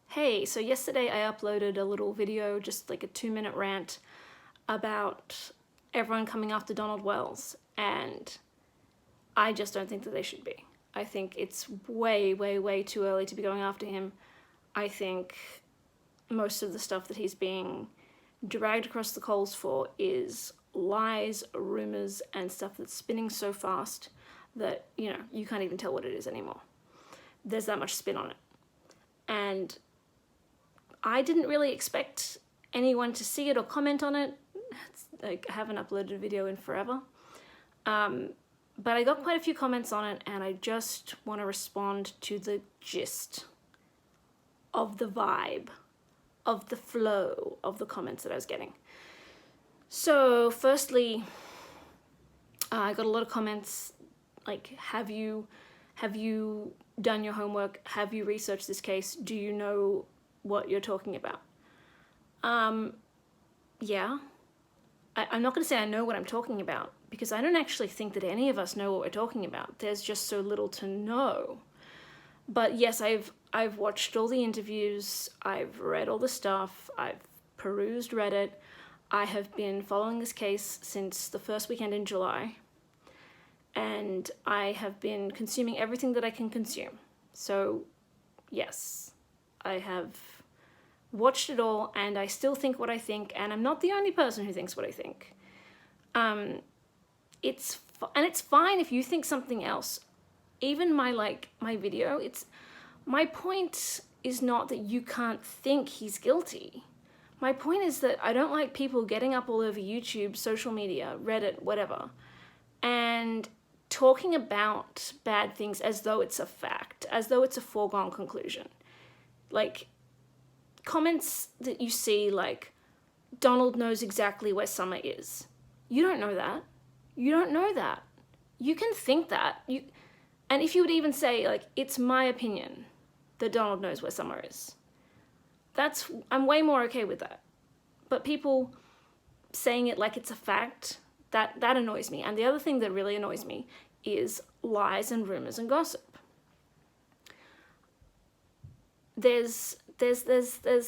Hey, so yesterday I uploaded a little video, just like a 2-minute rant about everyone coming after Donald Wells, and I just don't think that they should be. I think it's way, way, way too early to be going after him. I think most of the stuff that he's being dragged across the coals for is lies, rumors, and stuff that's spinning so fast that, you can't even tell what it is anymore. There's that much spin on it. And I didn't really expect anyone to see it or comment on it. I haven't uploaded a video in forever. But I got quite a few comments on it, and I just want to respond to the gist of the vibe, of the flow of the comments that I was getting. So firstly, I got a lot of comments like, have you done your homework? Have you researched this case? Do you know what you're talking about? Yeah. I'm not going to say I know what I'm talking about, because I don't actually think that any of us know what we're talking about. There's just so little to know. But yes, I've watched all the interviews, I've read all the stuff, I've perused Reddit, I have been following this case since the first weekend in July, and I have been consuming everything that I can consume. So yes, I have watched it all, and I still think what I think, and I'm not the only person who thinks what I think. It's fine if you think something else. Even my video, my point is not that you can't think he's guilty. My point is that I don't like people getting up all over YouTube, social media, Reddit, whatever, and talking about bad things as though it's a fact, as though it's a foregone conclusion. Like, comments that you see like, Donald knows exactly where Summer is. You don't know that. You don't know that. You can think that. And if you would even say, like, it's my opinion that Donald knows where Summer is, I'm way more okay with that. But people saying it like it's a fact, that annoys me. And the other thing that really annoys me is lies and rumors and gossip. There's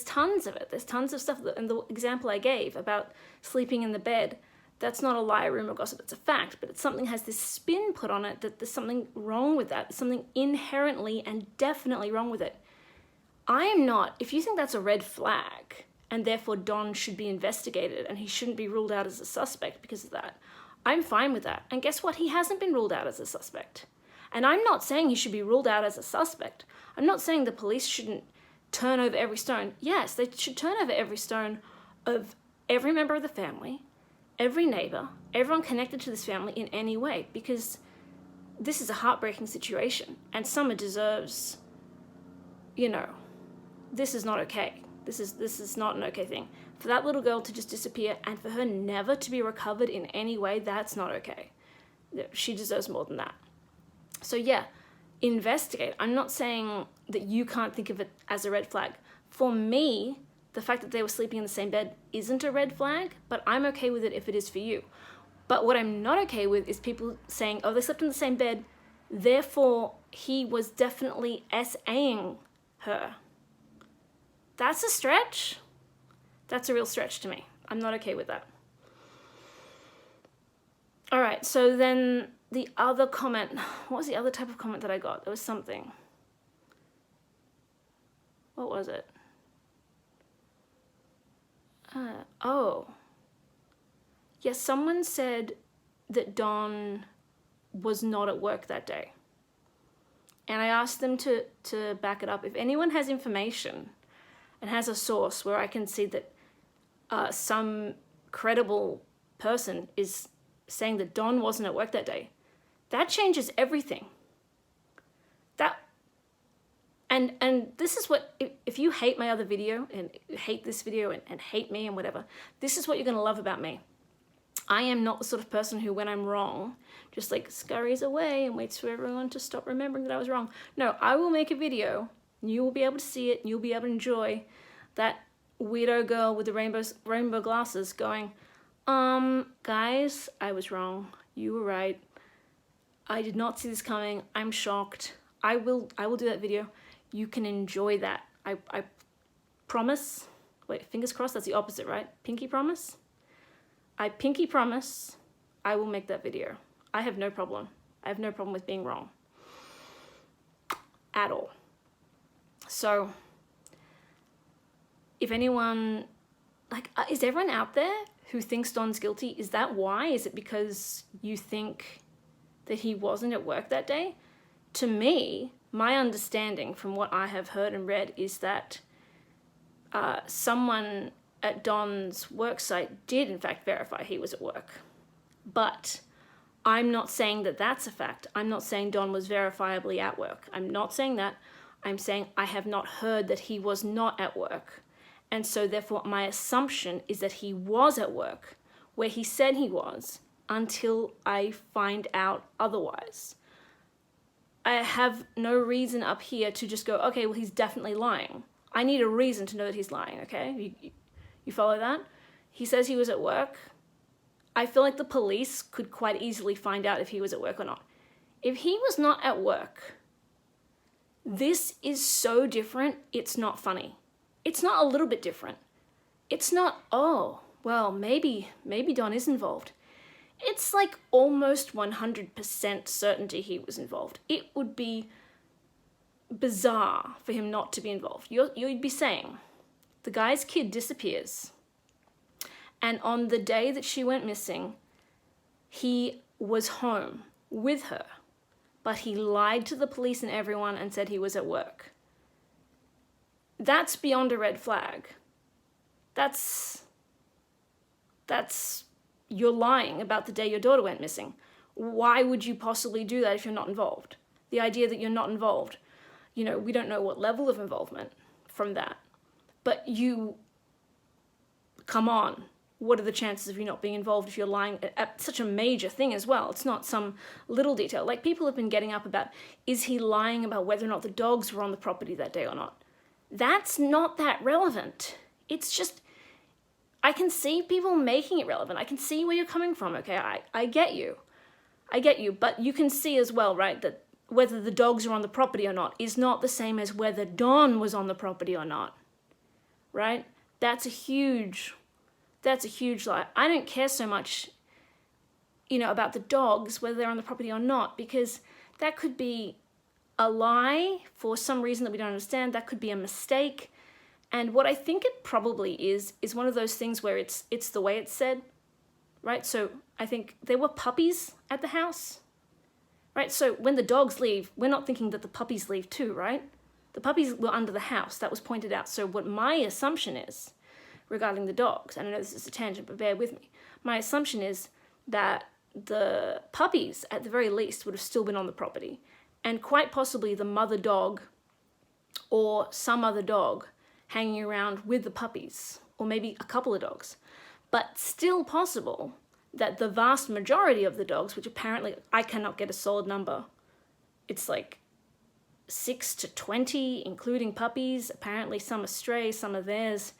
tons of it. There's tons of stuff. And the example I gave about sleeping in the bed, that's not a lie, rumor, gossip, it's a fact, but it's something has this spin put on it that there's something wrong with that. There's something inherently and definitely wrong with it. I am not, if you think that's a red flag, and therefore Don should be investigated and he shouldn't be ruled out as a suspect because of that, I'm fine with that. And guess what? He hasn't been ruled out as a suspect. And I'm not saying he should be ruled out as a suspect. I'm not saying the police shouldn't turn over every stone. Yes, they should turn over every stone of every member of the family, every neighbor, everyone connected to this family in any way, because this is a heartbreaking situation, and Summer deserves, this is not okay. This is not an okay thing. For that little girl to just disappear and for her never to be recovered in any way, that's not okay. She deserves more than that. So yeah, investigate. I'm not saying that you can't think of it as a red flag. For me, the fact that they were sleeping in the same bed isn't a red flag, but I'm okay with it if it is for you. But what I'm not okay with is people saying, oh, they slept in the same bed, therefore he was definitely SAing her. That's a stretch. That's a real stretch to me. I'm not okay with that. All right, so then the other comment, what was the other type of comment that I got? There was something. What was it? Yes, someone said that Don was not at work that day. And I asked them to back it up. If anyone has information and has a source where I can see that some credible person is saying that Don wasn't at work that day, that changes everything. And this is what, if you hate my other video and hate this video and hate me and whatever, this is what you're gonna love about me. I am not the sort of person who, when I'm wrong, just like scurries away and waits for everyone to stop remembering that I was wrong. No, I will make a video, and you will be able to see it, and you'll be able to enjoy that weirdo girl with the rainbow glasses going, guys, I was wrong. You were right. I did not see this coming. I'm shocked. I will do that video. You can enjoy that. I promise, wait, fingers crossed, that's the opposite, right? Pinky promise? I pinky promise I will make that video. I have no problem. I have no problem with being wrong. At all. So, if anyone, like, is everyone out there who thinks Don's guilty? Is that why? Is it because you think that he wasn't at work that day? To me, my understanding from what I have heard and read is that someone at Don's worksite did in fact verify he was at work. But I'm not saying that that's a fact. I'm not saying Don was verifiably at work. I'm not saying that. I'm saying I have not heard that he was not at work. And so therefore my assumption is that he was at work where he said he was until I find out otherwise. I have no reason up here to just go, okay, well, he's definitely lying. I need a reason to know that he's lying, okay? You follow that? He says he was at work. I feel like the police could quite easily find out if he was at work or not. If he was not at work, this is so different, it's not funny. It's not a little bit different. It's not, oh, well, maybe Don is involved. It's like almost 100% certainty he was involved. It would be bizarre for him not to be involved. You'd be saying, the guy's kid disappears, and on the day that she went missing, he was home with her, but he lied to the police and everyone and said he was at work. That's beyond a red flag. That's you're lying about the day your daughter went missing. Why would you possibly do that if you're not involved? The idea that you're not involved, we don't know what level of involvement from that. But come on, what are the chances of you not being involved if you're lying at such a major thing as well? It's not some little detail. Like, people have been getting up about, is he lying about whether or not the dogs were on the property that day or not? That's not that relevant. It's just, I can see people making it relevant. I can see where you're coming from, okay? I get you. But you can see as well, right, that whether the dogs are on the property or not is not the same as whether Don was on the property or not, right? That's a huge lie. I don't care so much, about the dogs, whether they're on the property or not, because that could be a lie for some reason that we don't understand. That could be a mistake. And what I think it probably is one of those things where it's the way it's said, right? So I think there were puppies at the house, right? So when the dogs leave, we're not thinking that the puppies leave too, right? The puppies were under the house. That was pointed out. So what my assumption is regarding the dogs, and I know this is a tangent, but bear with me. My assumption is that the puppies, at the very least, would have still been on the property. And quite possibly the mother dog or some other dog hanging around with the puppies, or maybe a couple of dogs. But still possible that the vast majority of the dogs, which apparently I cannot get a solid number, it's like 6 to 20, including puppies. Apparently some are stray, some are theirs,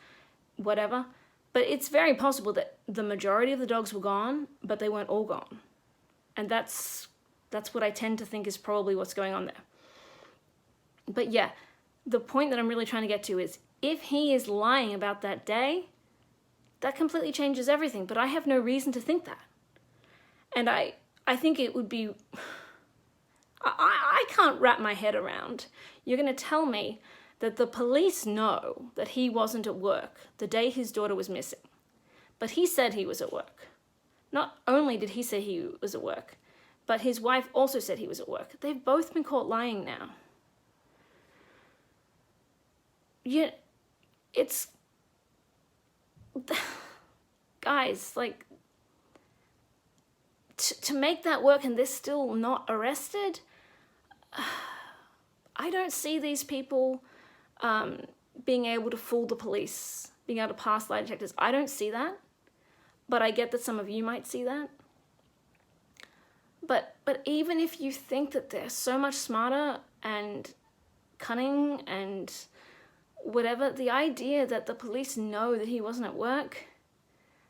whatever. But it's very possible that the majority of the dogs were gone, but they weren't all gone. And that's what I tend to think is probably what's going on there. But yeah, the point that I'm really trying to get to is, if he is lying about that day, that completely changes everything. But I have no reason to think that. And I think it would be, I can't wrap my head around. You're going to tell me that the police know that he wasn't at work the day his daughter was missing, but he said he was at work. Not only did he say he was at work, but his wife also said he was at work. They've both been caught lying now. Yeah, it's... Guys, like, to make that work and they're still not arrested, I don't see these people being able to fool the police, being able to pass lie detectors. I don't see that, but I get that some of you might see that. But even if you think that they're so much smarter and cunning and whatever, the idea that the police know that he wasn't at work,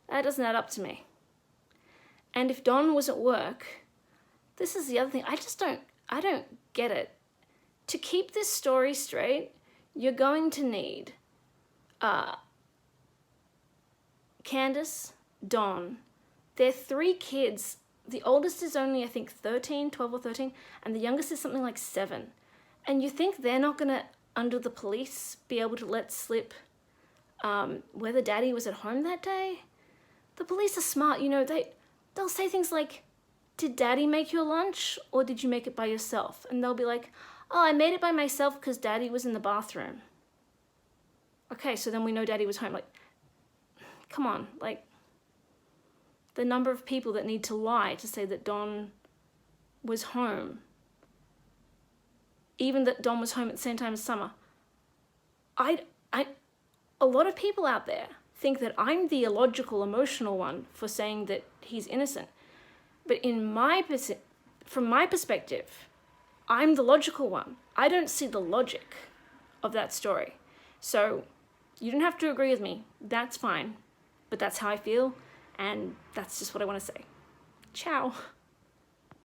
that doesn't add up to me. And if Don was at work, this is the other thing, I don't get it. To keep this story straight, you're going to need Candus, Don, they're 3 kids. The oldest is only, I think, 12 or 13, and the youngest is something like 7. And you think they're not gonna, under the police, be able to let slip whether daddy was at home that day? The police are smart, you know, they'll say things like, did daddy make your lunch or did you make it by yourself? And they'll be like, oh, I made it by myself because daddy was in the bathroom. Okay, so then we know daddy was home. Like, come on, like, the number of people that need to lie to say that Don was home, even that Don was home at the same time as Summer. A lot of people out there think that I'm the illogical, emotional one for saying that he's innocent. But from my perspective, I'm the logical one. I don't see the logic of that story. So you don't have to agree with me. That's fine. But that's how I feel, and that's just what I want to say. Ciao.